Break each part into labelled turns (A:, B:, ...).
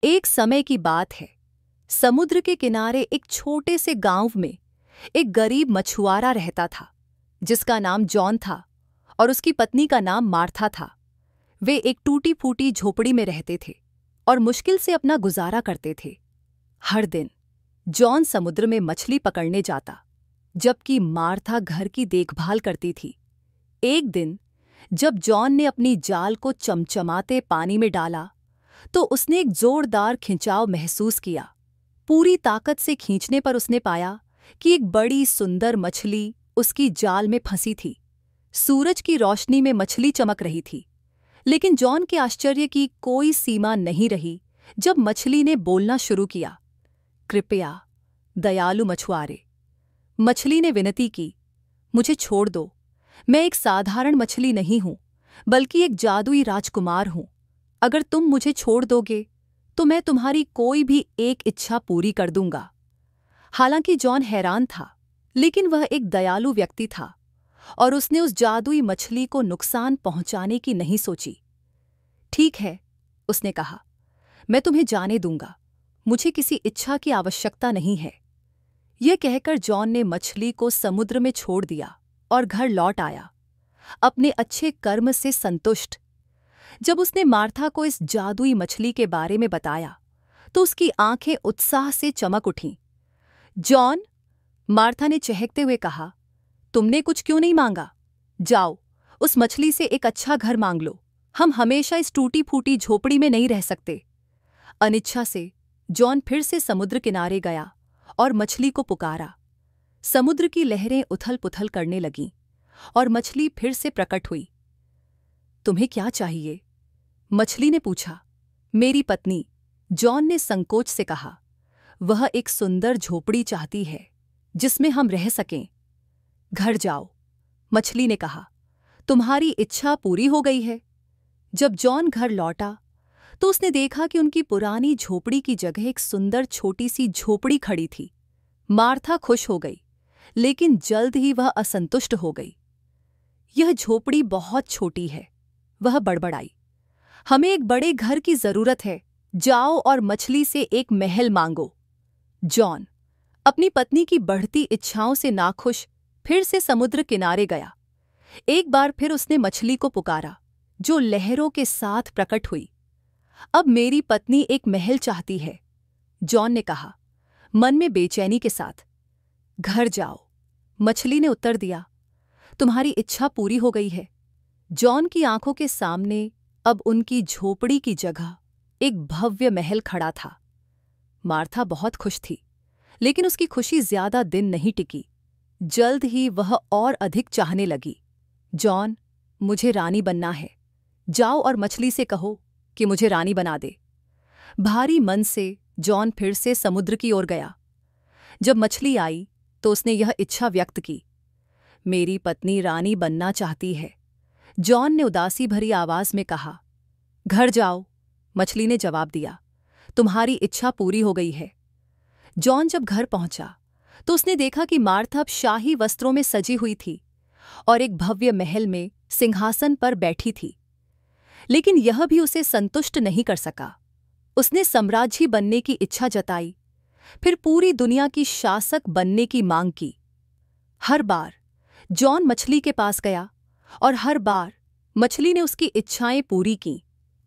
A: एक समय की बात है। समुद्र के किनारे एक छोटे से गांव में एक गरीब मछुआरा रहता था, जिसका नाम जॉन था और उसकी पत्नी का नाम मार्था था। वे एक टूटी फूटी झोपड़ी में रहते थे और मुश्किल से अपना गुजारा करते थे। हर दिन जॉन समुद्र में मछली पकड़ने जाता, जबकि मार्था घर की देखभाल करती थी। एक दिन जब जॉन ने अपनी जाल को चमचमाते पानी में डाला, तो उसने एक जोरदार खिंचाव महसूस किया। पूरी ताकत से खींचने पर उसने पाया कि एक बड़ी सुंदर मछली उसकी जाल में फंसी थी। सूरज की रोशनी में मछली चमक रही थी, लेकिन जॉन के आश्चर्य की कोई सीमा नहीं रही जब मछली ने बोलना शुरू किया। कृपया, दयालु मछुआरे, मछली ने विनती की, मुझे छोड़ दो। मैं एक साधारण मछली नहीं हूं, बल्कि एक जादुई राजकुमार हूं। अगर तुम मुझे छोड़ दोगे तो मैं तुम्हारी कोई भी एक इच्छा पूरी कर दूंगा। हालांकि जॉन हैरान था, लेकिन वह एक दयालु व्यक्ति था और उसने उस जादुई मछली को नुकसान पहुंचाने की नहीं सोची। ठीक है, उसने कहा, मैं तुम्हें जाने दूंगा। मुझे किसी इच्छा की आवश्यकता नहीं है। यह कहकर जॉन ने मछली को समुद्र में छोड़ दिया और घर लौट आया, अपने अच्छे कर्म से संतुष्ट। जब उसने मार्था को इस जादुई मछली के बारे में बताया, तो उसकी आंखें उत्साह से चमक उठीं। जॉन, मार्था ने चहकते हुए कहा, तुमने कुछ क्यों नहीं मांगा? जाओ, उस मछली से एक अच्छा घर मांग लो। हम हमेशा इस टूटी फूटी झोपड़ी में नहीं रह सकते। अनिच्छा से जॉन फिर से समुद्र किनारे गया और मछली को पुकारा। समुद्र की लहरें उथल पुथल करने लगीं और मछली फिर से प्रकट हुई। तुम्हें क्या चाहिए? मछली ने पूछा। मेरी पत्नी, जॉन ने संकोच से कहा। वह एक सुंदर झोपड़ी चाहती है जिसमें हम रह सकें। घर जाओ, मछली ने कहा, तुम्हारी इच्छा पूरी हो गई है। जब जॉन घर लौटा तो उसने देखा कि उनकी पुरानी झोपड़ी की जगह एक सुंदर छोटी सी झोपड़ी खड़ी थी। मार्था खुश हो गई, लेकिन जल्द ही वह असंतुष्ट हो गई। यह झोपड़ी बहुत छोटी है, वह बड़बड़ाई। हमें एक बड़े घर की जरूरत है। जाओ और मछली से एक महल मांगो। जॉन अपनी पत्नी की बढ़ती इच्छाओं से नाखुश फिर से समुद्र किनारे गया। एक बार फिर उसने मछली को पुकारा, जो लहरों के साथ प्रकट हुई। अब मेरी पत्नी एक महल चाहती है, जॉन ने कहा, मन में बेचैनी के साथ। घर जाओ, मछली ने उत्तर दिया, तुम्हारी इच्छा पूरी हो गई है। जॉन की आंखों के सामने अब उनकी झोपड़ी की जगह एक भव्य महल खड़ा था। मार्था बहुत खुश थी, लेकिन उसकी खुशी ज्यादा दिन नहीं टिकी। जल्द ही वह और अधिक चाहने लगी। जॉन, मुझे रानी बनना है। जाओ और मछली से कहो कि मुझे रानी बना दे। भारी मन से जॉन फिर से समुद्र की ओर गया। जब मछली आई तो उसने यह इच्छा व्यक्त की, मेरी पत्नी रानी बनना चाहती है। जॉन ने उदासी भरी आवाज में कहा। घर जाओ, मछली ने जवाब दिया, तुम्हारी इच्छा पूरी हो गई है। जॉन जब घर पहुंचा तो उसने देखा कि मार्था अब शाही वस्त्रों में सजी हुई थी और एक भव्य महल में सिंहासन पर बैठी थी। लेकिन यह भी उसे संतुष्ट नहीं कर सका। उसने सम्राज्ञी बनने की इच्छा जताई, फिर पूरी दुनिया की शासक बनने की मांग की। हर बार जॉन मछली के पास गया और हर बार मछली ने उसकी इच्छाएं पूरी की।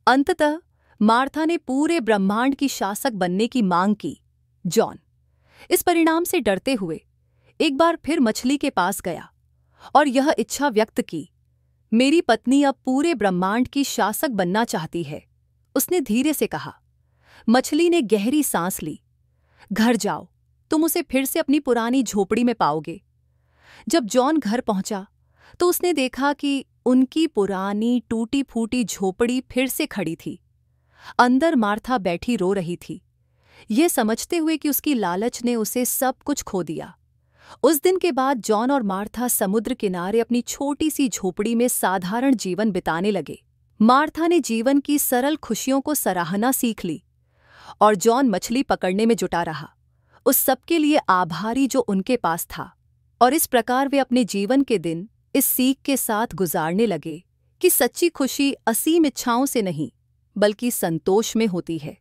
A: अंततः मार्था ने पूरे ब्रह्मांड की शासक बनने की मांग की। जॉन इस परिणाम से डरते हुए एक बार फिर मछली के पास गया और यह इच्छा व्यक्त की, मेरी पत्नी अब पूरे ब्रह्मांड की शासक बनना चाहती है। उसने धीरे से कहा। मछली ने गहरी सांस ली। घर जाओ, तुम उसे फिर से अपनी पुरानी झोपड़ी में पाओगे। जब जॉन घर पहुंचा तो उसने देखा कि उनकी पुरानी टूटी फूटी झोपड़ी फिर से खड़ी थी। अंदर मार्था बैठी रो रही थी, यह समझते हुए कि उसकी लालच ने उसे सब कुछ खो दिया। उस दिन के बाद जॉन और मार्था समुद्र किनारे अपनी छोटी सी झोपड़ी में साधारण जीवन बिताने लगे। मार्था ने जीवन की सरल खुशियों को सराहना सीख ली और जॉन मछली पकड़ने में जुटा रहा, उस सबके लिए आभारी जो उनके पास था। और इस प्रकार वे अपने जीवन के दिन इस सीख के साथ गुजारने लगे कि सच्ची खुशी असीम इच्छाओं से नहीं, बल्कि संतोष में होती है।